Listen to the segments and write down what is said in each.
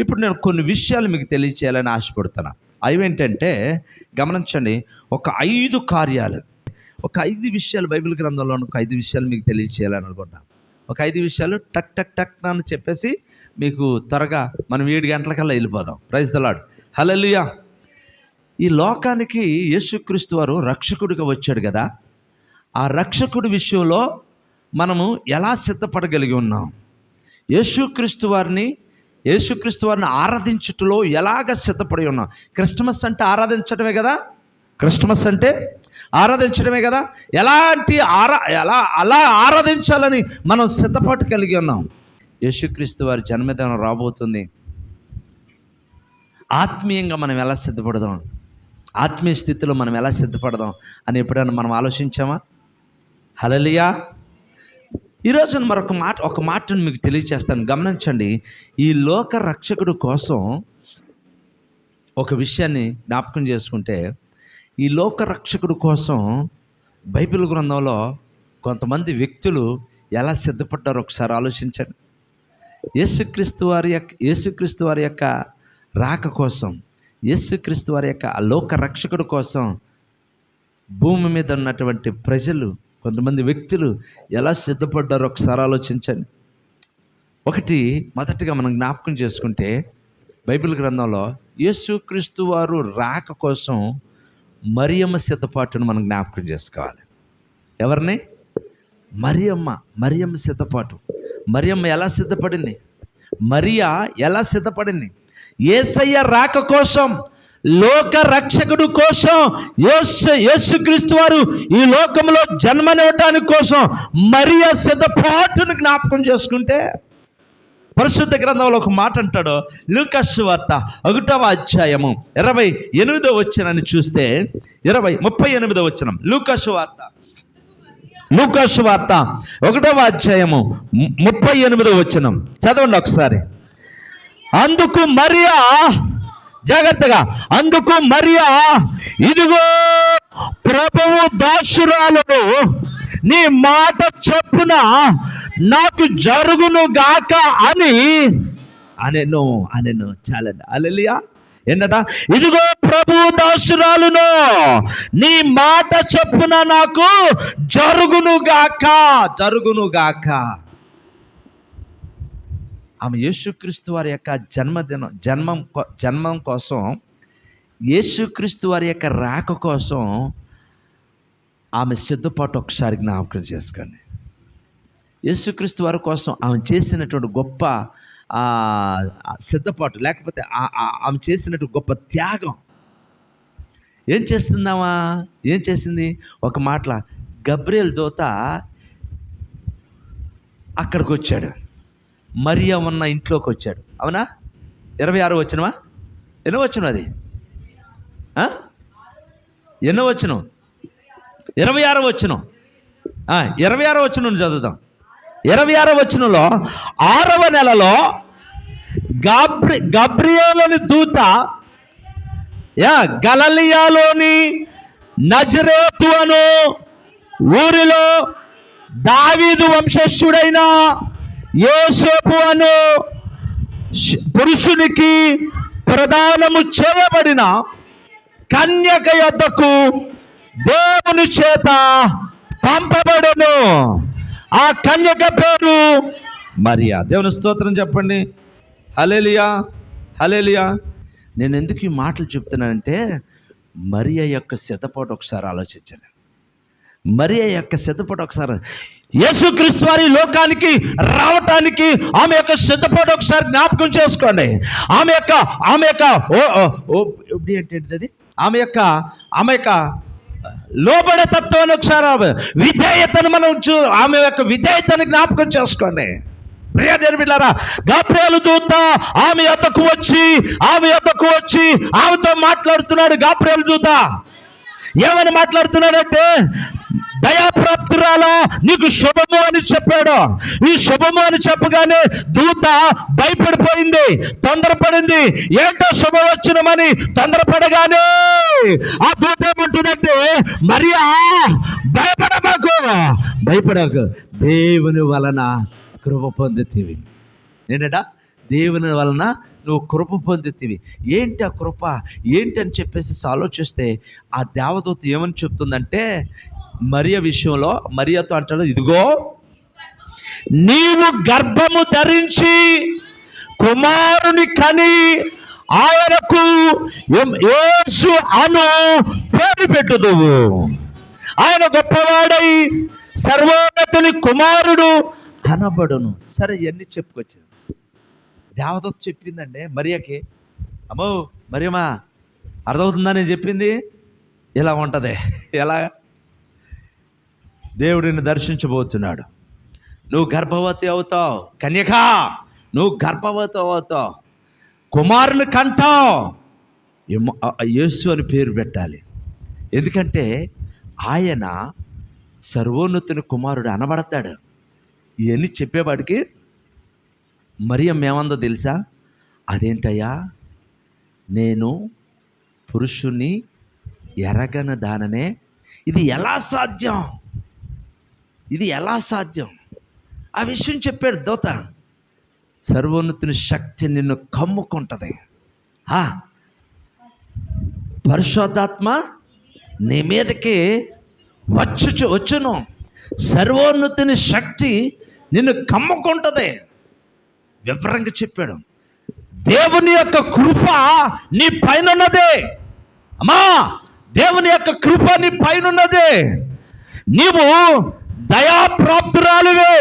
ఇప్పుడు నేను కొన్ని విషయాలు మీకు తెలియచేయాలని ఆశపడుతున్నా. అవేంటంటే గమనించండి, ఒక 5 కార్యాలు, ఒక 5 విషయాలు బైబిల్ గ్రంథంలో ఒక 5 విషయాలు మీకు తెలియచేయాలని అనుకుంటున్నాను. ఒక 5 విషయాలు టక్ టక్ టక్ అని చెప్పేసి మీకు త్వరగా మనం 7 గంటలకల్లా వెళ్ళిపోదాం. ప్రైజ్ ద లార్డ్, హల్లెలూయా. ఈ లోకానికి యేసుక్రీస్తు వారు రక్షకుడిగా వచ్చాడు కదా, ఆ రక్షకుడి విషయంలో మనము ఎలా సిద్ధపడగలిగి ఉన్నాం, యేసుక్రీస్తు వారిని ఆరాధించుటలో ఎలాగ సిద్ధపడి ఉన్నాం. క్రిస్మస్ అంటే ఆరాధించడమే కదా, క్రిస్మస్ అంటే ఆరాధించడమే కదా. అలా ఆరాధించాలని మనం సిద్ధపాటు కలిగి ఉన్నాం. యేసుక్రీస్తు వారి జన్మదినం రాబోతుంది. ఆత్మీయంగా మనం ఎలా సిద్ధపడదాం, ఆత్మీయ స్థితిలో మనం ఎలా సిద్ధపడదాం అని ఎప్పుడైనా మనం ఆలోచించామా? హల్లెలూయా. ఈరోజు ఒక మాటను మీకు తెలియజేస్తాను, గమనించండి. ఈ లోక రక్షకుడు కోసం ఒక విషయాన్ని జ్ఞాపకం చేసుకుంటే, ఈ లోక రక్షకుడు కోసం బైబిల్ గ్రంథంలో కొంతమంది వ్యక్తులు ఎలా సిద్ధపడ్డారో ఒకసారి ఆలోచించండి. యేసుక్రీస్తు వారి యొక్క రాక కోసం, యేసుక్రీస్తు వారి యొక్క లోక రక్షకుడు కోసం భూమి మీద ఉన్నటువంటి ప్రజలు, కొంతమంది వ్యక్తులు ఎలా సిద్ధపడ్డారో ఒకసారి ఆలోచించండి. మొదటిగా మనం జ్ఞాపకం చేసుకుంటే, బైబిల్ గ్రంథంలో యేసుక్రీస్తు వారు రాక కోసం మరియమ్మ సిద్ధపాటును మనం జ్ఞాపకం చేసుకోవాలి. ఎవరిని? మరియమ్మ సిద్ధపాటు. మరియమ్మ ఎలా సిద్ధపడింది? మరియా ఎలా సిద్ధపడింది? యేసయ్య రాక కోసం, లోక రక్షకుడు కోసం, యేసుక్రీస్తు వారు ఈ లోకంలో జన్మనివ్వటానికి కోసం మరియా సిద్ధపాటును జ్ఞాపకం చేసుకుంటే, పరిశుద్ధ గ్రంథంలో ఒక మాట అంటాడు. లూకా సువార్త 1వ అధ్యాయము 28వ వచనాన్ని చూస్తే, 38వ వచనం, లూకా సువార్త 1వ అధ్యాయము 38వ వచనం చదవండి ఒకసారి. అందుకు మరియా, జాగ్రత్తగా, అందుకు మరియా, ఇదిగో ప్రభువు దాసురాలను, నీ మాట చొప్పున నాకు జరుగును గాక అనెను. చాలండి. హల్లెలూయా. ఏంటట? ఇదిగో ప్రభువు దాసురాలును, నీ మాట చొప్పున నాకు జరుగును గాక. ఆమె యేసుక్రీస్తు వారి యొక్క జన్మం కోసం, యేసుక్రీస్తు వారి యొక్క రాక కోసం ఆమె సిద్ధపాటు ఒకసారి జ్ఞాపకం చేసుకోండి. యేసుక్రీస్తు వారి కోసం ఆమె చేసినటువంటి గొప్ప సిద్ధపాటు, లేకపోతే ఆమె చేసినటువంటి గొప్ప త్యాగం ఏం చేసింది? ఒక మాటల గబ్రియల్ దూత అక్కడికి వచ్చాడు, మరియా ఉన్న ఇంట్లోకి వచ్చాడు. అవునా? 26వ వచనమా? ఎన్నో వచనం అది? ఎన్నో వచనం? 26వ వచనం. 26వ వచనం చదువుదాం. 26వ వచనంలో 6వ నెలలో గబ్రియేలు దూత గలిలయలోని నజరేతు అను ఊరిలో దావీదు వంశస్థుడైన యోసేపు అను పురుషునికి ప్రదానము చేయబడిన కన్యక యొద్దకు దేవుని చేత పంపబడెను. ఆ కన్యక పేరు మరియా. దేవుని స్తోత్రం చెప్పండి. హల్లెలూయా. నేను ఎందుకు ఈ మాటలు చెప్తున్నానంటే, మరియా యొక్క సిద్ధపాటు ఒకసారి ఆలోచించండి. మరియా యొక్క సిద్ధపాటు ఒకసారి, యేసుక్రీస్తు వారి లోకానికి రావటానికి ఆమె యొక్క సిద్ధపాటు ఒకసారి జ్ఞాపకం చేసుకోండి. ఆమె యొక్క లోబడే తత్వాన్ని ఒకసారి, విధేయతను ఆమె యొక్క విధేయతను జ్ఞాపకం చేసుకోండి. ప్రియ దేవుని బిడ్డలారా, గబ్రియేలు దూత ఆమె యొద్దకు వచ్చి ఆమెతో మాట్లాడుతున్నాడు. గబ్రియేలు దూత ఏమని మాట్లాడుతున్నాడంటే, దయాప్రాప్తురాలా, నీకు శుభము అని చెప్పాడు. ఈ శుభము అని చెప్పగానే దూత భయపడిపోయింది, తొందరపడింది. ఏంటో శుభం వచ్చినమని తొందరపడగానే ఆ దూత ఏమంటున్నట్టే, మరియా భయపడకు, దేవుని వలన కృప పొందుతీవి. ఏంటట? దేవుని వలన నువ్వు కృప పొందుతీవి. ఏంటి ఆ కృప ఏంటి అని చెప్పేసి ఆలోచిస్తే ఆ దేవదూత ఏమని చెప్తుందంటే, మరియ విషయంలో మరియతో అంటాడు, ఇదిగో నీవు గర్భము ధరించి కుమారుని కని ఆయనకు యేసు అను పేరు పెట్టుదువు. ఆయన గొప్పవాడై సర్వోన్నతుని కుమారుడు అనబడును. సరే, ఇవన్నీ చెప్పుకొచ్చింది. దేవదూత చెప్పిందండి మరియకి. అమ్మో మరియమ్మా, అర్థమవుతుందా నేను చెప్పింది? ఇలా ఉంటుంది. ఎలా? దేవుడిని దర్శించబోతున్నాడు. నువ్వు గర్భవతి అవుతావు కన్యక, నువ్వు గర్భవతి అవుతావు, కుమారుని కంటావు, యేసు అని పేరు పెట్టాలి. ఎందుకంటే ఆయన సర్వోన్నతుని కుమారుడు అనబడతాడు. ఇవన్నీ చెప్పేవాడికి మరియమ్మ ఏమందో తెలుసా? అదేంటయ్యా, నేను పురుషుని ఎరగని దాననే, ఇది ఎలా సాధ్యం, ఇది ఎలా సాధ్యం? ఆ విషయం చెప్పాడు దూత. సర్వోన్నతుని శక్తి నిన్ను కమ్ముకుంటుంది. పరిశుద్ధాత్మ నీ మీదకి వచ్చును. సర్వోన్నతుని శక్తి నిన్ను కమ్ముకుంటుంది. వివరంగా చెప్పాడు. దేవుని యొక్క కృప నీ పైన ఉన్నదే. అమ్మా, దేవుని యొక్క కృప నీ పైన ఉన్నదే. నీవు దయాప్రాప్తురాలివే.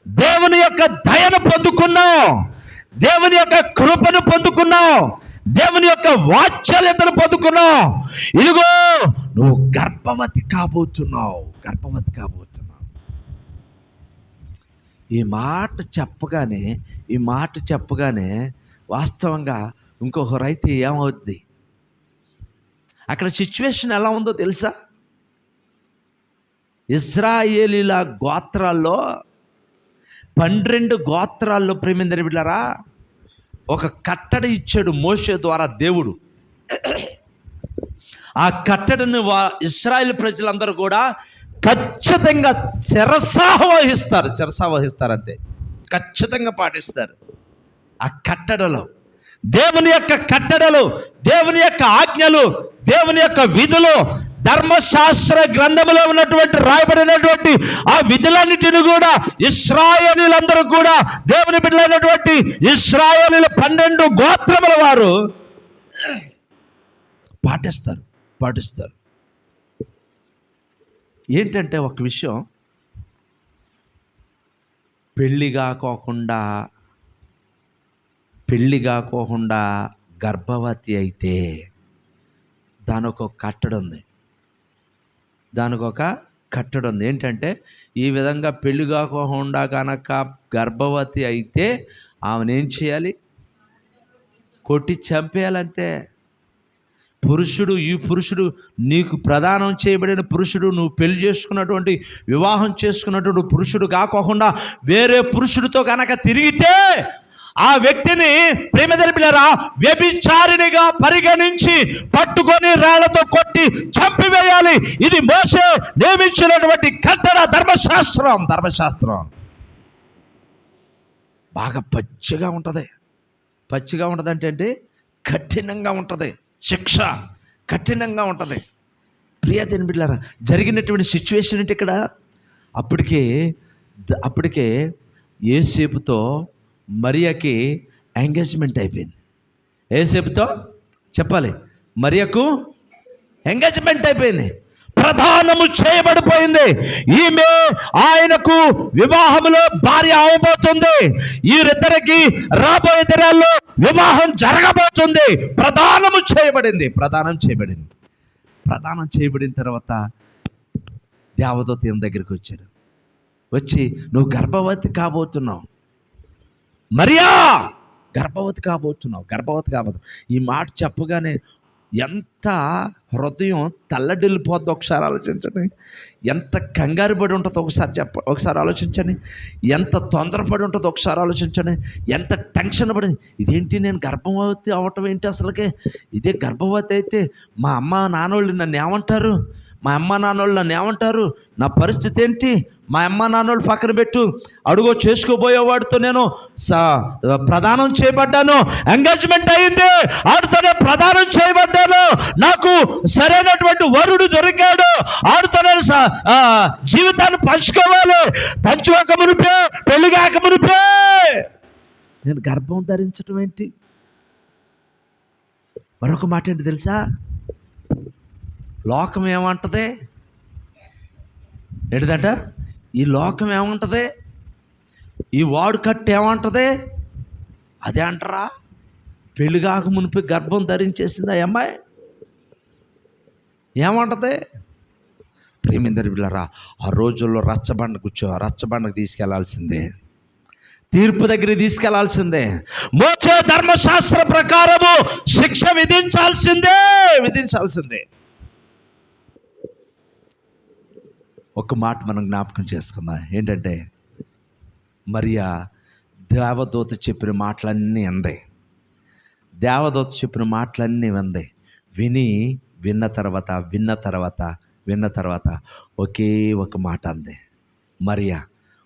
దేవుని యొక్క దయను పొందుకున్నావు, దేవుని యొక్క కృపను పొందుకున్నావు, దేవుని యొక్క వాత్సల్యతను పొందుకున్నావు. ఇదిగో నువ్వు గర్భవతి కాబోతున్నావు, గర్భవతి కాబోతున్నావు. ఈ మాట చెప్పగానే వాస్తవంగా ఇంకొకరైతే ఏమవుద్ది? అక్కడ సిచ్యువేషన్ ఎలా ఉందో తెలుసా? ఇశ్రాయేలీల గోత్రాల్లో 12 గోత్రాల్లో ప్రేమిందని బిడ్డారా, ఒక కట్టడి ఇచ్చాడు మోషే ద్వారా దేవుడు. ఆ కట్టడిని ఇశ్రాయేల్ ప్రజలందరూ కూడా ఖచ్చితంగా శిరసా వహిస్తారు అంతే, ఖచ్చితంగా పాటిస్తారు. ఆ కట్టడలో దేవుని యొక్క కట్టడలు, దేవుని యొక్క ఆజ్ఞలు, దేవుని యొక్క విధులు, ధర్మశాస్త్ర గ్రంథములో ఉన్నటువంటి రాయబడినటువంటి ఆ విధులన్నిటిని కూడా ఇశ్రాయేలీలందరూ కూడా, దేవుని బిడ్డలైనటువంటి ఇశ్రాయేలీల 12 గోత్రముల వారు పాటిస్తారు. ఏంటంటే ఒక విషయం, పెళ్ళి కాకోకుండా గర్భవతి అయితే దానికి ఒక కట్టడి ఉంది. ఏంటంటే ఈ విధంగా పెళ్ళి కాకోకుండా కనుక గర్భవతి అయితే ఆమెనేం చేయాలి? కొట్టి చంపేయాలంతే. ఈ పురుషుడు నీకు ప్రదానం చేయబడిన పురుషుడు, నువ్వు పెళ్లి చేసుకున్నటువంటి, వివాహం చేసుకున్నటువంటి పురుషుడు కాకోకుండా వేరే పురుషుడితో కనుక తిరిగితే ఆ వ్యక్తిని ప్రేమదర్పిలరా వ్యభిచారినిగా పరిగణించి పట్టుకొని రాళ్లతో కొట్టి చంపివేయాలి. ఇది మోషే నియమించినటువంటి కట్టడ, ధర్మశాస్త్రం. బాగా పచ్చిగా ఉంటుంది అంటే కఠినంగా ఉంటుంది, శిక్ష కఠినంగా ఉంటుంది. ప్రియదేని బిడ్డలారా, జరిగినటువంటి సిచ్యువేషన్ ఏంటి ఇక్కడ? అప్పటికే యేసేపుతో మరియకి ఎంగేజ్మెంట్ అయిపోయింది. యేసేపుతో చెప్పాలి, మరియకు ఎంగేజ్మెంట్ అయిపోయింది, ప్రధానము చేయబడిపోయింది. ఈమె ఆయనకు వివాహంలో భార్య అవబోతుంది. వీరిద్దరికి రాబోయే దినాల్లో వివాహం జరగబోతుంది. ప్రదానం చేయబడిన తర్వాత దేవదూత ఈమె దగ్గరికి వచ్చి నువ్వు గర్భవతి కాబోతున్నావు మరియా, గర్భవతి కాబోతున్నావు. ఈ మాట చెప్పగానే ఎంత హృదయం తల్లడిల్లిపోద్ది ఒకసారి ఆలోచించండి. ఎంత కంగారు పడి ఉంటుందో ఒకసారి ఆలోచించండి. ఎంత తొందరపడి ఉంటుందో ఒకసారి ఆలోచించండి. ఎంత టెన్షన్ పడి, ఇదేంటి నేను గర్భవతి అవ్వటం ఏంటి అసలుకే? ఇదే గర్భవతి అయితే మా అమ్మ నాన్నోళ్ళు నన్ను ఏమంటారు? నా పరిస్థితి ఏంటి? మా అమ్మ నాన్నోళ్ళు పక్కన పెట్టు, అడుగో చేసుకోబోయేవాడితో నేను ప్రదానం చేయబడ్డాను, ఎంగేజ్మెంట్ అయింది, ఆడితోనే ప్రదానం చేయబడ్డాను, నాకు సరైనటువంటి వరుడు దొరికాడు, ఆడితోనే జీవితాన్ని పంచుకోవాలి, పంచుకోక మునిపే, పెళ్లి కాక మునిపే నేను గర్భం ధరించడం ఏంటి? మరొక మాట ఏంటి తెలుసా? లోకం ఏమంటది? ఏంటిదంట? ఈ లోకం ఏమంటది? ఈ వాడు కట్టు ఏమంటది? అదే అంటారా? పెళ్లి కాక మునిపి గర్భం ధరించేసింది ఆ అమ్మాయి, ఏమంటది? ప్రేమిందరి పిల్లరా, ఆ రోజుల్లో రచ్చబండకు తీసుకెళ్లాల్సిందే, తీర్పు దగ్గరికి తీసుకెళ్లాల్సిందే, మోసే ధర్మశాస్త్ర ప్రకారము శిక్ష విధించాల్సిందే. ఒక మాట మనం జ్ఞాపకం చేసుకుందాం. ఏంటంటే, మరియా దేవదూత చెప్పిన మాటలన్నీ అంది. దేవదూత చెప్పిన మాటలన్నీ అంది. విన్న తర్వాత ఒకే ఒక మాట అంది. మరియా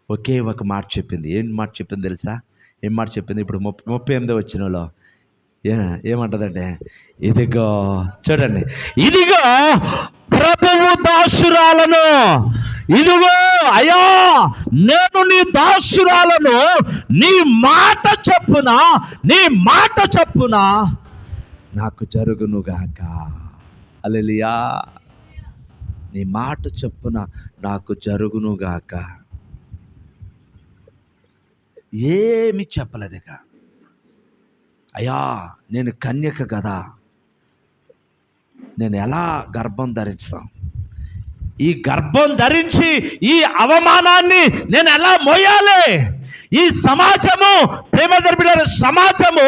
ఒకే ఒక మాట చెప్పింది. ఏం మాట చెప్పింది తెలుసా? ఏం మాట చెప్పింది? ఇప్పుడు 38వ వచనంలో ఏమంటదంటే, ఇదిగో చూడండి, ఇదిగో ప్రభువు దాసురాలను, ఇదిగో అయ్యా నేను నీ దాసురాలను, నీ మాట చొప్పున నాకు జరుగునుగాక. హల్లెలూయా. నీ మాట చొప్పున నాకు జరుగునుగాక. ఏమి చెప్పలేదుగా. అయ్యా నేను కన్యక కదా, నేను ఎలా గర్భం ధరిస్తాం? ఈ గర్భం ధరించి ఈ అవమానాన్ని నేను ఎలా మోయాలి? ఈ సమాజము, ప్రేమ సమాజము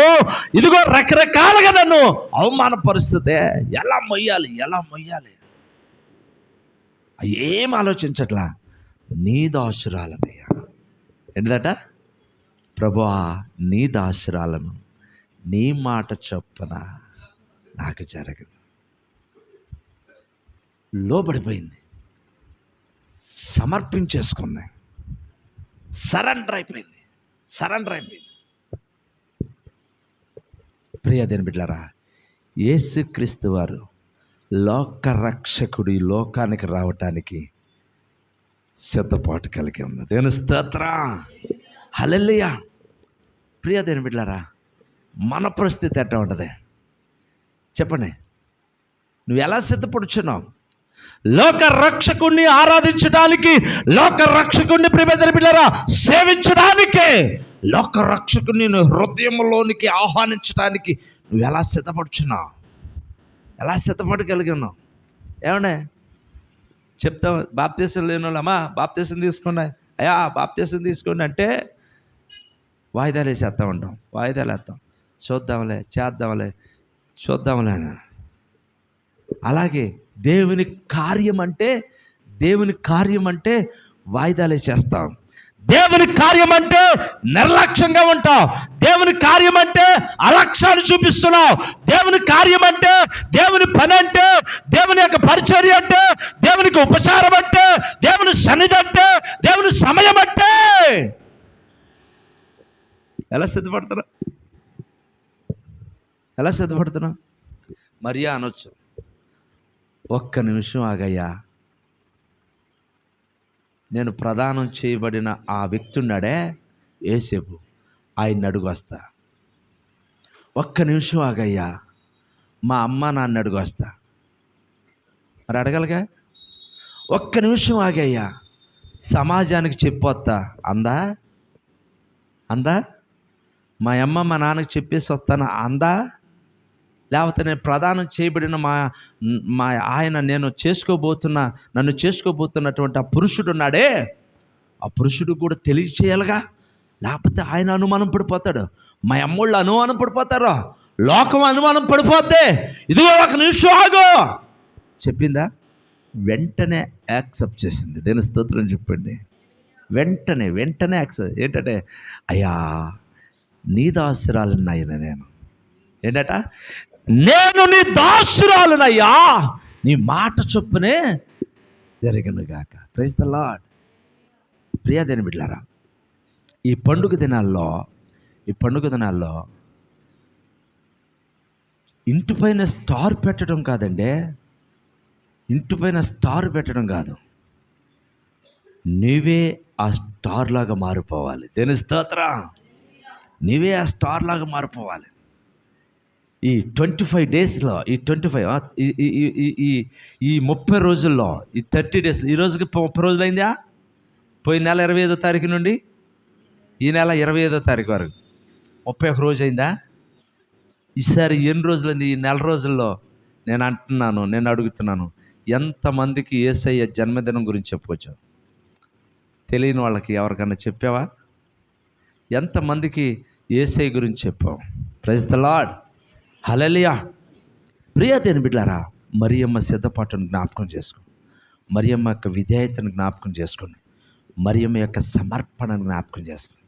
ఇదిగో రకరకాలుగా నన్ను అవమానపరుస్తుంది. ఎలా మొయ్యాలి? ఏం ఆలోచించట్లా. నీ దాసురాలనయ్యా. ఏంటట? ప్రభువా నీ దాసురాలను, నీ మాట చొప్పున నాకు జరగదు. లోబడిపోయింది, సమర్పించేసుకుంది, సరెండర్ అయిపోయింది. ప్రియ దేవుని బిడ్డలారా, యేసుక్రీస్తు వారు లోకరక్షకుడు ఈ లోకానికి రావటానికి సిద్ధపాటు కలిగి ఉంది. దేవుని స్తోత్రం, హల్లెలూయా. ప్రియ దేవుని బిడ్డలారా, మన పరిస్థితి ఎట్లా ఉంటుంది చెప్పండి? నువ్వు ఎలా సిద్ధపడుచున్నావు? లోక రక్షకుణ్ణి ఆరాధించడానికి, లోక రక్షకుణ్ణి ప్రియ దేవుని బిడ్డలారా సేవించడానికే, లోక రక్షకుని హృదయంలోనికి ఆహ్వానించడానికి నువ్వు ఎలా సిద్ధపడుచున్నావు? ఎలా సిద్ధపడి కలిగి ఉన్నావు? ఏమండే చెప్తాం, బాప్తీసం లేని వాళ్ళమ్మా బాప్తీసం తీసుకోండి, అయ్యా బాప్తీసం తీసుకోండి అంటే వాయిదాలు వేసేస్తూ ఉంటాం. వాయిదాలు వేస్తాం, చూద్దాంలే. అలాగే దేవుని కార్యం అంటే వాయిదాలు వేసేస్తాం. దేవుని కార్యం అంటే నిర్లక్ష్యంగా ఉంటావు. దేవుని కార్యం అంటే అలక్ష్యాన్ని చూపిస్తున్నావు. దేవుని కార్యం అంటే, దేవుని పని అంటే, దేవుని యొక్క పరిచర్య అంటే, దేవునికి ఉపచారం అంటే, దేవుని సన్నిధి అంటే, దేవుని సమయం అంటే ఎలా సిద్ధపడుతున్నా? మరియా అనొచ్చు, ఒక్క నిమిషం ఆగయ్యా, నేను ప్రదానం చేయబడిన ఆ వ్యక్తి ఉన్నాడే యేసేపు, ఆయన్ని అడుగు వస్తా. ఒక్క నిమిషం ఆగయ్యా, మా అమ్మ నాన్న అడుగు వస్తా. మరి అడగలగా? ఒక్క నిమిషం ఆగయ్యా, సమాజానికి చెప్పొస్తా అందా? మా అమ్మ మా నాన్నకి చెప్పేసి వస్తాను అందా? లేకపోతే నేను ప్రదానం చేయబడిన మా ఆయన నన్ను చేసుకోబోతున్నటువంటి ఆ పురుషుడు ఉన్నాడే, ఆ పురుషుడు కూడా తెలియచేయాలిగా. లేకపోతే ఆయన అనుమానం పడిపోతాడు, మా అమ్మోళ్ళు అనుమానం పడిపోతారు, లోకం అనుమానం పడిపోతే, ఇదిగో ఒక నిమిషం ఆగు చెప్పిందా? వెంటనే యాక్సెప్ట్ చేసింది. దేని స్తోత్రం చెప్పండి. వెంటనే యాక్సెప్ట్. ఏంటంటే, అయ్యా నీ దాసురాలున్నాయన నేను. ఏంటట? నేను నీ దాసురాలునయ్యా, నీ మాట చొప్పునే జరగనుగాక. Praise the Lord. ప్రియదేని బిడ్డలారా, ఈ పండుగ దినాల్లో ఇంటిపైన స్టార్ పెట్టడం కాదండి, ఇంటిపైన స్టార్ పెట్టడం కాదు, నీవే ఆ స్టార్ లాగా మారిపోవాలి. దేని స్తోత్రం. నీవే ఆ స్టార్ లాగా మారిపోవాలి. ఈ 25 డేస్లో, ఈ 30 రోజుల్లో, ఈ 30 డేస్, ఈ రోజుకి 30 రోజులు అయిందా? పోయిన నెల 25వ తారీఖు నుండి ఈ నెల 25వ తారీఖు వరకు 31 రోజు అయిందా? ఈసారి ఎన్ని రోజులైంది? ఈ నెల రోజుల్లో నేను అడుగుతున్నాను, ఎంతమందికి యేసయ్య జన్మదినం గురించి చెప్పుకోవచ్చు? తెలియని వాళ్ళకి ఎవరికన్నా చెప్పావా? ఎంతమందికి యేసయ్య గురించి చెప్పావు? Praise the Lord. హల్లెలూయా. ప్రియదేని బిడ్డలారా, మరియమ్మ సిద్ధపాటును జ్ఞాపకం చేసుకోండి. మరియమ్మ యొక్క విధేయతను జ్ఞాపకం చేసుకోండి. మరియమ్మ యొక్క సమర్పణను జ్ఞాపకం చేసుకోండి.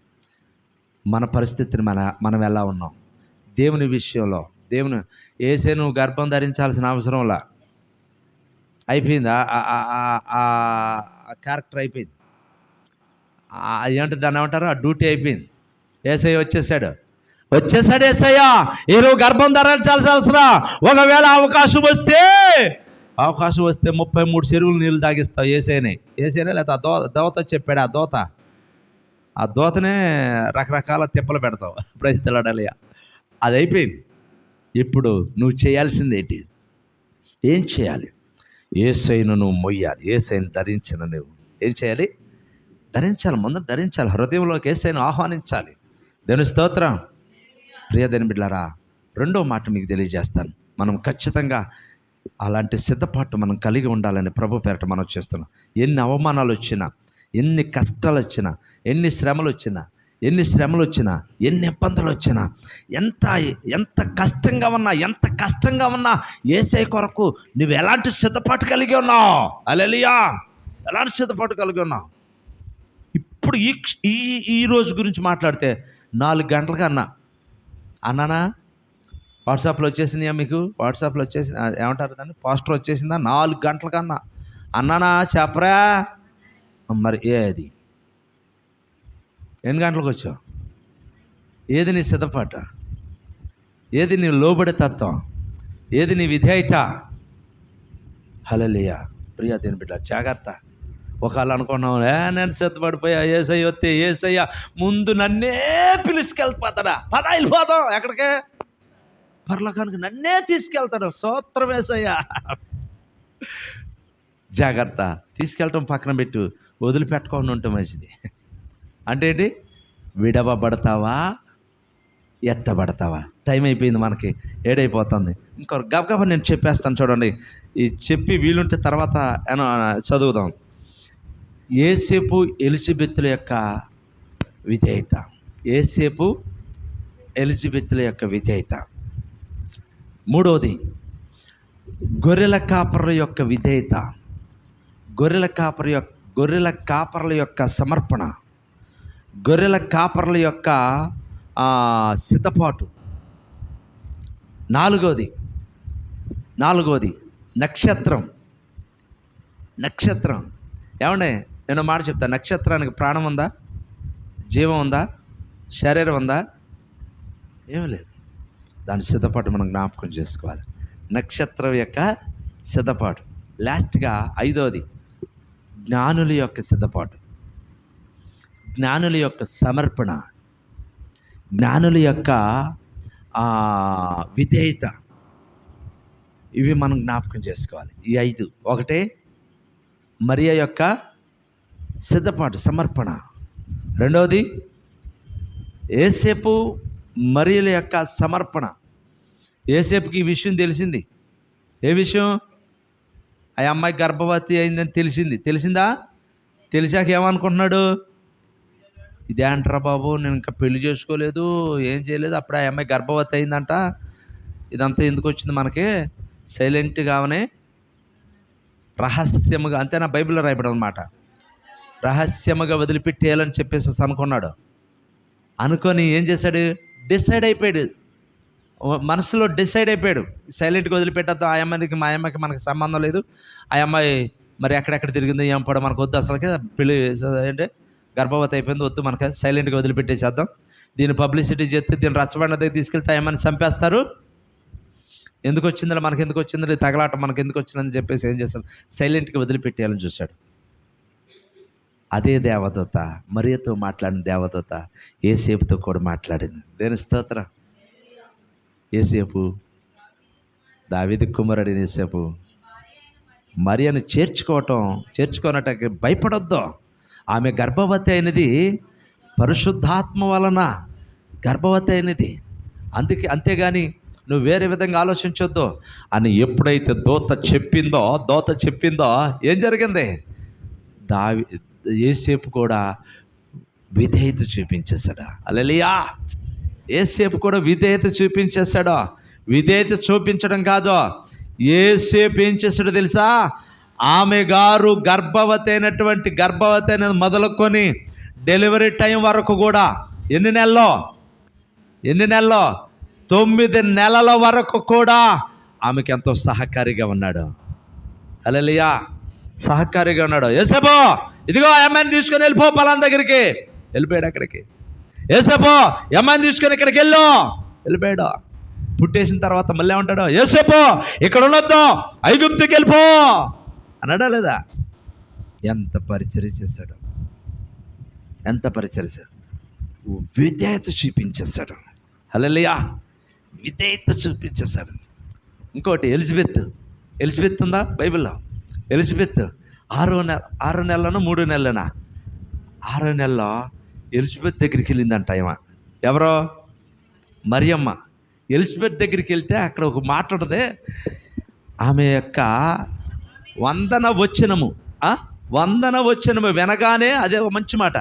మన పరిస్థితిని మనం ఎలా ఉన్నాం దేవుని విషయంలో? దేవుని యేసే నువ్వు గర్భం ధరించాల్సిన అవసరంలా అయిపోయింది. ఆ క్యారెక్టర్ అయిపోయింది. ఏంటి దాన్ని ఏమంటారు? ఆ డ్యూటీ అయిపోయింది. యేసయ్య వచ్చేసాడు యేసయ్య. నువ్వు గర్భం ధరించాల్సిన అవసరం. ఒకవేళ అవకాశం వస్తే 33 చెరువులు నీళ్ళు తాగిస్తావు యేసయ్యనే లేకపోతే ఆ దోత చెప్పాడు. ఆ దోతనే రకరకాల తిప్పలు పెడతావు. Praise the Lord. అది అయిపోయింది. ఇప్పుడు నువ్వు చేయాల్సింది ఏంటి? ఏం చేయాలి? యేసయ్యను నువ్వు మొయ్యాలి. యేసయ్యను ధరించిన నువ్వు ఏం చేయాలి? ధరించాలి. ముందు ధరించాలి. హృదయంలోకి యేసయ్యను ఆహ్వానించాలి. దేవుని స్తోత్రం. ప్రియదేని బిడ్డలారా, రెండో మాట మీకు తెలియజేస్తాను. మనం ఖచ్చితంగా అలాంటి సిద్ధపాటు మనం కలిగి ఉండాలని ప్రభు పేరట మనం చేస్తున్నాం. ఎన్ని అవమానాలు వచ్చినా, ఎన్ని కష్టాలు వచ్చినా, ఎన్ని శ్రమలు వచ్చినా, ఎన్ని ఇబ్బందులు వచ్చినా, ఎంత కష్టంగా ఉన్నా యేసయ్య కొరకు నువ్వు ఎలాంటి సిద్ధపాటు కలిగి ఉన్నావు? హల్లెలూయా. ఎలాంటి సిద్ధపాటు కలిగి ఉన్నావు? ఇప్పుడు ఈ రోజు గురించి మాట్లాడితే 4 గంటలకి అన్నానా వాట్సాప్లో వచ్చేసిందా మీకు? వాట్సాప్లో వచ్చేసింది, ఏమంటారు దాన్ని, పోస్టర్ వచ్చేసిందా? 4 గంటలకన్నా అన్నానా చెప్పరా? మరి ఏది ఎన్ని గంటలకు వచ్చావు? ఏది నీ సిద్ధపాట? ఏది నీ లోబడే తత్వం? ఏది నీ విధేయత? హల్లెలూయా. ప్రియదేని బిడ్డ, జాగ్రత్త. ఒకవేళ అనుకున్నాం, నేను సిద్ధపడిపోయా, యేసయ్య ముందు నన్నే పిలుచుకెళ్ళిపోతాడా? పద వెళ్ళిపోతాం. ఎక్కడికే? పరలోకానికి నన్నే తీసుకెళ్తాడు. స్తోత్రం యేసయ్య. జాగ్రత్త. తీసుకెళ్ళటం పక్కన పెట్టు, వదిలిపెట్టుకోండి ఉంటే మంచిది. అంటే ఏంటి? విడవబడతావా, ఎత్తబడతావా? టైం అయిపోయింది, మనకి ఏడైపోతుంది. ఇంకో గబగబా నేను చెప్పేస్తాను చూడండి. ఈ చెప్పి వీలుంటే తర్వాత చదువుదాం. యేసేపు ఎలిజబెత్తుల యొక్క విధేయత. యేసేపు ఎలిజబెత్తుల యొక్క విధేయత. మూడవది గొర్రెల కాపరుల యొక్క విధేయత. గొర్రెల కాపరుల యొక్క సమర్పణ. గొర్రెల కాపరుల యొక్క సిద్ధపాటు. నాలుగవది నక్షత్రం. ఏమండే, నేను మాట చెప్తా. నక్షత్రానికి ప్రాణం ఉందా? జీవం ఉందా? శరీరం ఉందా? ఏమీ లేదు. దాని సిద్ధపాటు మనం జ్ఞాపకం చేసుకోవాలి. నక్షత్రం యొక్క సిద్ధపాటు. లాస్ట్గా 5వది జ్ఞానుల యొక్క సిద్ధపాటు. జ్ఞానుల యొక్క సమర్పణ. జ్ఞానుల యొక్క విధేయత. ఇవి మనం జ్ఞాపకం చేసుకోవాలి. ఈ 5. ఒకటే మరియ యొక్క సిద్ధపాటు, సమర్పణ. రెండవది యేసేపు మరియల యొక్క సమర్పణ. యేసేపుకి ఈ విషయం తెలిసింది. ఏ విషయం? ఆ అమ్మాయి గర్భవతి అయిందని తెలిసిందా? తెలిసాక ఏమనుకుంటున్నాడు? ఇదే అంటారా బాబు, నేను ఇంకా పెళ్లి చేసుకోలేదు, ఏం చేయలేదు, అప్పుడు ఆ అమ్మాయి గర్భవతి అయిందంట. ఇదంతా ఎందుకు వచ్చింది మనకి? సైలెంట్గానే రహస్యముగా, అంతేనా బైబిల్లో రాయబడి అన్నమాట. రహస్యముగా వదిలిపెట్టేయాలని చెప్పేసి అనుకొని ఏం చేశాడు? డిసైడ్ అయిపోయాడు. మనసులో డిసైడ్ అయిపోయాడు, సైలెంట్గా వదిలిపెట్టద్దు. ఆ అమ్మాయికి మా అమ్మాయికి మనకు సంబంధం లేదు. ఆ అమ్మాయి మరి ఎక్కడెక్కడ తిరిగిందో ఏం పడో మనకు వద్దు, అసలుకే పెళ్ళి అంటే గర్భవతి అయిపోయింది, వద్దు మనకి సైలెంట్గా వదిలిపెట్టేసేద్దాం, దీన్ని పబ్లిసిటీ చేస్తే దీన్ని రచ్చబండ దగ్గర తీసుకెళ్తే ఏమని చంపేస్తారు, ఎందుకు వచ్చిందో మనకి, ఎందుకు వచ్చిందో తగలాట మనకి ఎందుకు వచ్చిందని చెప్పేసి ఏం చేస్తాడు, సైలెంట్గా వదిలిపెట్టేయాలని చూశాడు. అదే దేవదూత, మరియతో మాట్లాడిన దేవదూత యేసేపుతో కూడా మాట్లాడింది. దేని స్తోత్రం. యేసేపు, దావీదు కుమారుడు యేసేపు, మరియను చేర్చుకోనటానికి భయపడొద్దు. ఆమె గర్భవతి అయినది పరిశుద్ధాత్మ వలన గర్భవతి అయినది, అంతేగాని నువ్వు వేరే విధంగా ఆలోచించొద్దు అని ఎప్పుడైతే దూత చెప్పిందో ఏం జరిగింది, యేసేపు కూడా విధేయత చూపించేశాడు. హల్లెలూయా. యేసేపు కూడా విధేయత చూపించేశాడు. విధేయత చూపించడం కాదు, యేసేపు ఏం చేశాడో తెలుసా, ఆమె గారు గర్భవతి అయిన మొదలుకొని డెలివరీ టైం వరకు కూడా ఎన్ని నెలల్లో 9 నెలల వరకు కూడా ఆమెకి ఎంతో సహకారిగా ఉన్నాడు. హల్లెలూయా. సహకారిగా ఉన్నాడు. యేసేపు, ఇదిగో అమ్మాయిని తీసుకొని వెళ్ళిపో పలానా దగ్గరికి. వెళ్ళిపోయాడు అక్కడికి. యేసేపు, అమ్మాయిని తీసుకొని ఇక్కడికి వెళ్ళిపోయాడు. పుట్టేసిన తర్వాత మళ్ళీ ఏమంటాడు, యేసేపు ఇక్కడ ఉండొద్దు, ఐగుప్తుకి వెళ్ళిపో అన్నాడా లేదా? ఎంత పరిచర్య చేశాడు, విధేయత చూపించేశాడు. హల్లెలూయా. విధేయత చూపించేశాడు. ఇంకోటి ఎలిజబెత్ ఉందా బైబిల్లో? ఎలిజబెత్ 6 నెలలోనో 3 నెలలోనా 6 నెలలో ఎలిజబెత్ దగ్గరికి వెళ్ళిందంట. ఎవరో మరియమ్మ. ఎలిజబెత్ దగ్గరికి వెళ్తే అక్కడ ఒక మాట ఉంటుంది, ఆమె యొక్క వందన వచనము వినగానే, అదే ఒక మంచి మాట,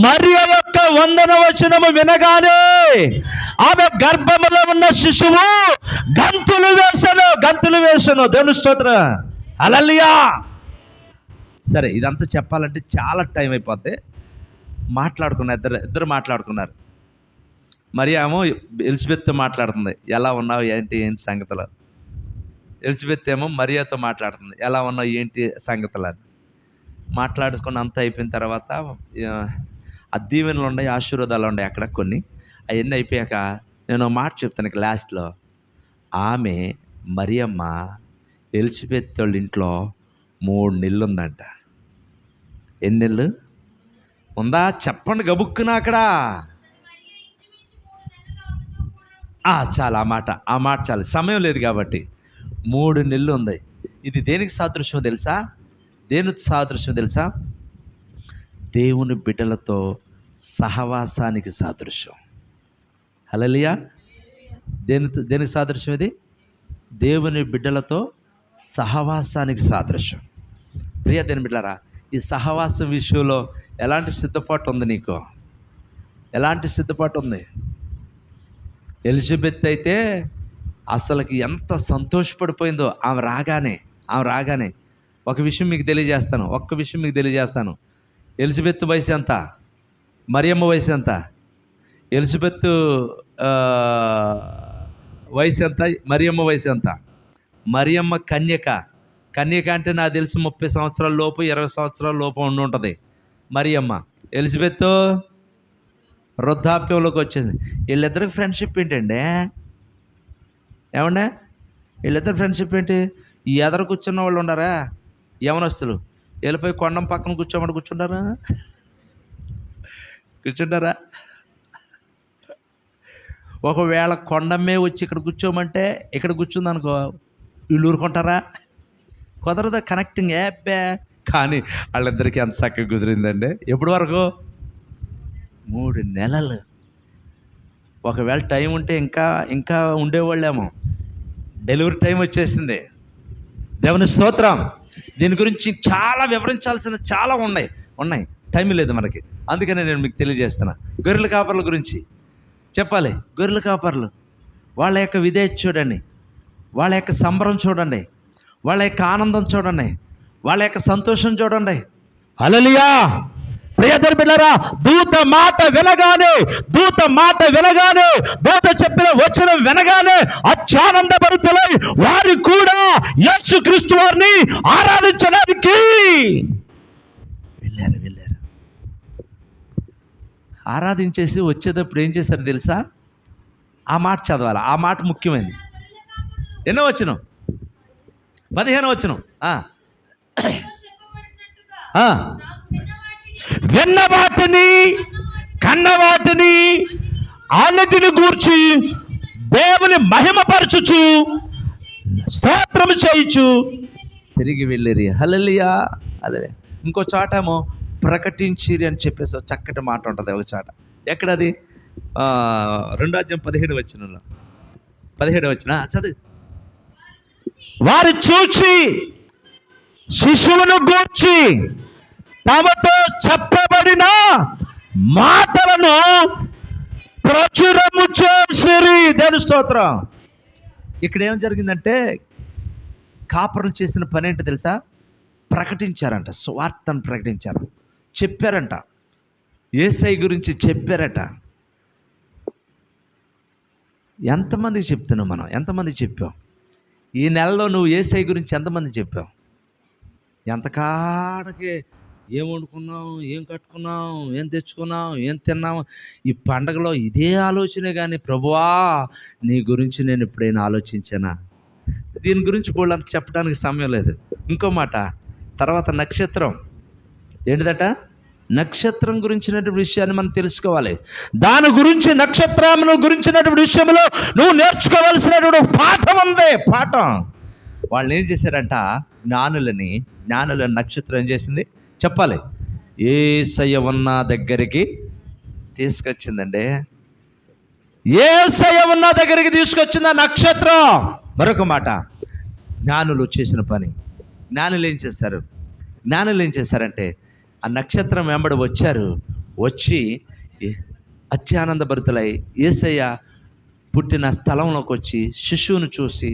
మరియ యొక్క వందన వచనము వినగానే ఆమె గర్భములో ఉన్న శిశువు గంతులు వేసను. దేవుని స్తోత్రం. హల్లెలూయా. సరే, ఇదంతా చెప్పాలంటే చాలా టైం అయిపోద్ది. ఇద్దరు మాట్లాడుకున్నారు. మరియ ఏమో ఎలిజబెత్తో మాట్లాడుతుంది, ఎలా ఉన్నావు ఏంటి సంగతులు. ఎలిజబెత్ ఏమో మరియతో మాట్లాడుతుంది, ఎలా ఉన్నావు ఏంటి సంగతులు అని. మాట్లాడుకుని అంతా అయిపోయిన తర్వాత ఆ దీవెనలు ఉన్నాయి, ఆశీర్వాదాలు ఉన్నాయి అక్కడ కొన్ని. అవన్నీ అయిపోయాక నేను మాట చెప్తాను ఇక లాస్ట్లో. ఆమె మరియమ్మ ఎలిజబెత్ వాళ్ళ ఇంట్లో 3 నెలలు ఉందంట. ఎన్ని నెలలు ఉందా చెప్పండి గబుక్కున అక్కడ. చాలు ఆ మాట చాలు, సమయం లేదు కాబట్టి. 3 నెలలు ఉంది. ఇది దేనికి సాదృశ్యం తెలుసా? దేవుని బిడ్డలతో సహవాసానికి సాదృశ్యం. హల్లెలూయా. దేనికి సాదృశ్యం ఇది? దేవుని బిడ్డలతో సహవాసానికి సాదృశ్యం. ప్రియ దేవుని బిడ్డలారా, ఈ సహవాసం విషయంలో ఎలాంటి సిద్ధపాటు ఉంది నీకు? ఎలాంటి సిద్ధపాటు ఉంది? ఎలిజబెత్ అయితే అసలుకి ఎంత సంతోషపడిపోయిందో ఆమె రాగానే. ఒక్క విషయం మీకు తెలియజేస్తాను. ఎలిజబెత్ వయసు ఎంత? మరియమ్మ వయసు ఎంత? ఎలిజబెత్ వయసు ఎంత? మరియమ్మ వయసు ఎంత? మరియమ్మ కన్యక అంటే నాకు తెలిసి 30 సంవత్సరాల లోపు 20 సంవత్సరాల లోపు ఉంటుంది మరియమ్మ. ఎలిజబెత్ వృద్ధాప్యంలోకి వచ్చేసింది. వీళ్ళిద్దరికి ఫ్రెండ్షిప్ ఏంటండి? వీళ్ళిద్దరు ఫ్రెండ్షిప్ ఏంటి? ఈ ఎదరు కూర్చున్న వాళ్ళు ఉన్నారా యవనస్తులు, వెళ్ళిపోయి కొండం పక్కన కూర్చోమని కూర్చుంటారా? ఒకవేళ కొండమ్మే వచ్చి ఇక్కడ కూర్చోమంటే ఇక్కడ కూర్చుందనుకో, వీళ్ళు ఊరుకుంటారా? కుదరదు. Connecting app. కానీ వాళ్ళిద్దరికీ ఎంత చక్కగా కుదిరిందండి. ఎప్పటి వరకు? 3 నెలలు. ఒకవేళ టైం ఉంటే ఇంకా ఉండేవాళ్ళేమో. డెలివరీ టైం వచ్చేసింది. దేవుని స్తోత్రం. దీని గురించి చాలా వివరించాల్సిన చాలా ఉన్నాయి. టైం లేదు మనకి, అందుకనే నేను మీకు తెలియజేస్తున్నా. గొర్రెల కాపర్ల గురించి చెప్పాలి. గొర్రెల కాపర్లు వాళ్ళ యొక్క విధేయత చూడండి, వాళ్ళ యొక్క సంబరం చూడండి, వాళ్ళ యొక్క ఆనందం చూడండి, వాళ్ళ యొక్క సంతోషం చూడండి. హల్లెలూయా. ప్రియమైన బిడ్డలారా, దూత మాట వినగానే దూత చెప్పిన వచనం వినగానే అత్యానందభరితులై వారు కూడా యేసుక్రీస్తు వారిని ఆరాధించడానికి ఆరాధించేసి వచ్చేటప్పుడు ఏం చేశారు తెలుసా? ఆ మాట చదవాలి, ఆ మాట ముఖ్యమైనది. ఎన్నో వచనం? 15వ వచనం. విన్న వాటిని కన్న వాటిని అన్నిటిని గూర్చి దేవుని మహిమపరచుచు స్తోత్రము చేయుచు తిరిగి వెళ్ళిరి. హల్లెలూయా. హల్లెలూయా. ఇంకో చాటేమో ప్రకటించిరి అని చెప్పేసి చక్కటి మాట ఉంటుంది ఒక చాట. ఎక్కడది? 2:17 వచనంలో. 17వ వచనం చదువు. వారు చూచి శిశువును గూర్చి తమతో చెప్పబడిన మాటలను ప్రచురము చేసిరి. దేవుని స్తోత్రం. ఇక్కడ ఏం జరిగిందంటే కాపరులు చేసిన పని ఏంటో తెలుసా? ప్రకటించారంట, సువార్తను ప్రకటించారు, చెప్పారంట, యేసయ్య గురించి చెప్పారట. ఎంతమందికి చెప్తున్నావు మనం? ఎంతమంది చెప్పావు? ఈ నెలలో నువ్వు యేసయ్య గురించి ఎంతమంది చెప్పావు? ఎంతకాడకి ఏం వండుకున్నావు, ఏం కట్టుకున్నావు, ఏం తెచ్చుకున్నావు, ఏం తిన్నావు? ఈ పండగలో ఇదే ఆలోచనే కానీ ప్రభువా నీ గురించి నేను ఎప్పుడైనా ఆలోచించానా? దీని గురించి బోళ్ళంత చెప్పడానికి సమయం లేదు. ఇంకో మాట, తర్వాత నక్షత్రం ఏంటిదట? నక్షత్రం గురించినటువంటి విషయాన్ని మనం తెలుసుకోవాలి. దాని గురించి, నక్షత్రమును గురించినటువంటి విషయంలో నువ్వు నేర్చుకోవాల్సినటువంటి పాఠం ఉంది. పాఠం వాళ్ళు ఏం చేశారంట? జ్ఞానుల నక్షత్రం ఏం చేసింది చెప్పాలి? యేసయ్య ఉన్న దగ్గరికి తీసుకొచ్చిందండి. యేసయ్య ఉన్న దగ్గరికి తీసుకొచ్చింది ఆ నక్షత్రం. మరొక మాట, జ్ఞానులు చేసిన పని. జ్ఞానులు ఏం చేశారంటే ఆ నక్షత్రం వెంబడి వచ్చి అత్యానందభరితులై యేసయ్య పుట్టిన స్థలంలోకి వచ్చి శిశువును చూసి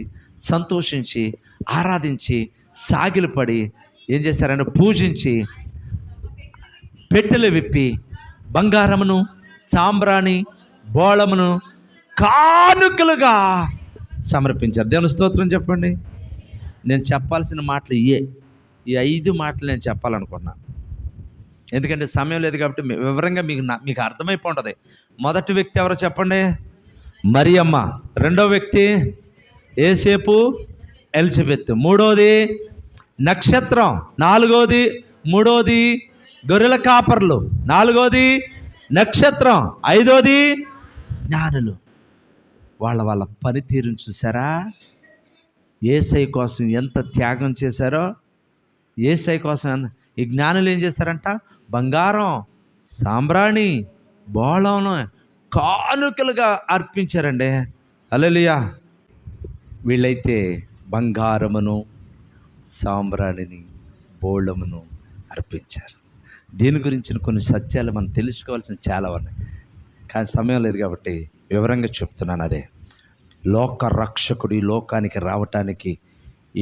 సంతోషించి ఆరాధించి సాగిలపడి ఏం చేశారంటే పూజించి పెట్టెలు విప్పి బంగారమును సాంబ్రాణి బోళమును కానుకలుగా సమర్పించారు. దేవుని స్తోత్రం చెప్పండి. నేను చెప్పాల్సిన మాటలు ఈ 5 మాటలు నేను చెప్పాలనుకున్నాను. ఎందుకంటే సమయం లేదు కాబట్టి వివరంగా మీకు అర్థమైపోతుంది. మొదటి వ్యక్తి ఎవరో చెప్పండి? మరియమ్మ. రెండో వ్యక్తి యేసేపు, ఎలిజబెత్. మూడోది నక్షత్రం. మూడోది గొర్రెల కాపర్లు. నాలుగోది నక్షత్రం. ఐదోది జ్ఞానులు. వాళ్ళ పనితీరుని చూసారా? యేసయ్య కోసం ఎంత త్యాగం చేశారో. యేసయ్య కోసం ఈ జ్ఞానులు ఏం చేశారంట? బంగారం, సాంబ్రాణి, బోళంను కానుకలుగా అర్పించారండి. హల్లెలూయా. వీళ్ళైతే బంగారమును సాంబ్రాణిని బోళమును అర్పించారు. దీని గురించిన కొన్ని సత్యాలు మనం తెలుసుకోవాల్సిన చాలా ఉన్నాయి, కానీ సమయం లేదు కాబట్టి వివరంగా చెప్తున్నాను. అదే లోక రక్షకుడు ఈ లోకానికి రావటానికి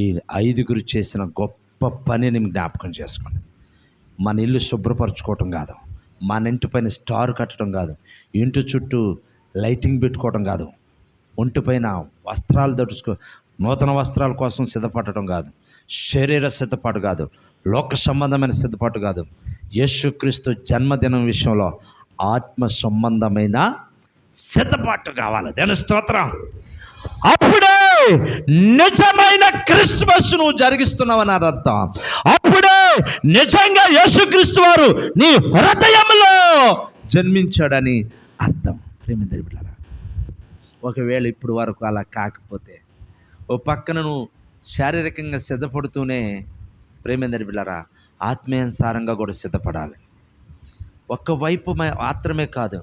ఈ 5గురు చేసిన గొప్ప పనిని జ్ఞాపకం చేసుకోండి. మన ఇల్లు శుభ్రపరచుకోవటం కాదు, మన ఇంటి పైన స్టార్ కట్టడం కాదు, ఇంటి చుట్టూ లైటింగ్ పెట్టుకోవడం కాదు, ఒంటిపైన వస్త్రాలు నూతన వస్త్రాల కోసం సిద్ధపడటం కాదు, శరీర సిద్ధపాటు కాదు, లోక సంబంధమైన సిద్ధపాటు కాదు, యేసుక్రీస్తు జన్మదినం విషయంలో ఆత్మ సంబంధమైన సిద్ధపాటు కావాలి. దేవుని స్తోత్రం. అప్పుడే నిజమైన క్రిస్మస్ నువ్వు జరిగిస్తున్నావని అర్థం. అప్పుడే నిజంగా యేసుక్రీస్తు వారు నీ హృదయంలో జన్మించాడని అర్థం. ప్రేమిందరి బిడ్డలారా, ఒకవేళ ఇప్పుడు వరకు అలా కాకపోతే ఓ పక్కన నువ్వు శారీరకంగా సిద్ధపడుతూనే ప్రేమిందరి బిడ్డలారా ఆత్మీయానుసారంగా కూడా సిద్ధపడాలి. ఒక్కవైపు మాత్రమే కాదు,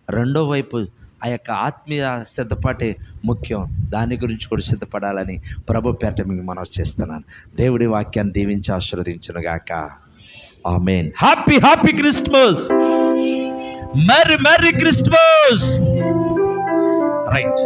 రెండో వైపు ఆ యొక్క ఆత్మీయ సిద్ధపాటే ముఖ్యం. దాని గురించి కూడా సిద్ధపడాలని ప్రభు పేరట మీకు మనవి చేస్తున్నాను. దేవుడి వాక్యాన్ని దీవించి ఆశీర్వదించును గాక. Amen. Happy Christmas. Merry Christmas. Right.